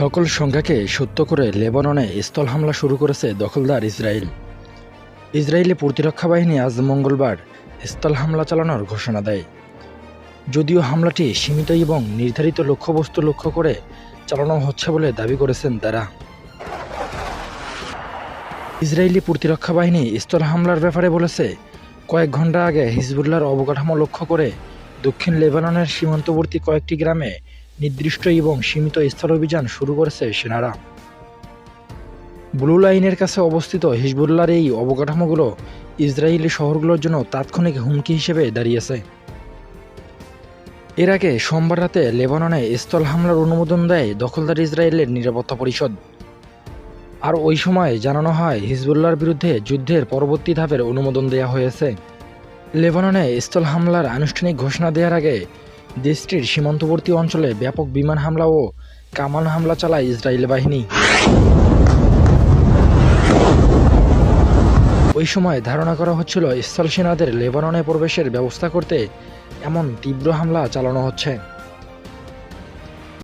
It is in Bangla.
সকল সংখ্যাকে সত্য করে লেবাননে স্থল হামলা শুরু করেছে দখলদার ইসরায়েল। ইসরায়েলি প্রতিরক্ষা বাহিনী আজ মঙ্গলবার স্থল হামলা চালানোর ঘোষণা দেয়। যদিও হামলাটি সীমিত এবং নির্ধারিত লক্ষ্যবস্তু লক্ষ্য করে চালানো হচ্ছে বলে দাবি করেছেন তারা। ইসরায়েলি প্রতিরক্ষা বাহিনী স্থল হামলার ব্যাপারে বলেছে, কয়েক ঘন্টা আগে হিজবুল্লাহর অবকাঠামো লক্ষ্য করে দক্ষিণ লেবাননের সীমান্তবর্তী কয়েকটি গ্রামে নির্দিষ্ট এবং সীমিত স্থল অভিযান শুরু করেছে সেনারা। ব্লু লাইনের কাছে অবস্থিত হিজবুল্লাহর এই অবকাঠামোগুলো ইসরায়েলি শহরগুলোর জন্য তাৎক্ষণিক হুমকি হিসেবে দাঁড়িয়েছে। এর আগে সোমবার রাতে লেবাননে স্থল হামলার অনুমোদন দেয় দখলদার ইসরায়েলের নিরাপত্তা পরিষদ। আর ওই সময় জানানো হয় হিজবুল্লাহর বিরুদ্ধে যুদ্ধের পরবর্তী ধাপের অনুমোদন দেওয়া হয়েছে। লেবাননে স্থল হামলার আনুষ্ঠানিক ঘোষণা দেওয়ার আগে দেশটির সীমান্তবর্তী অঞ্চলে ব্যাপক বিমান হামলা ও কামান হামলা চালায় ইসরায়েল বাহিনী। ওই সময় ধারণা করা হচ্ছিল স্থল সেনাদের লেবাননে প্রবেশের ব্যবস্থা করতে এমন তীব্র হামলা চালানো হচ্ছে।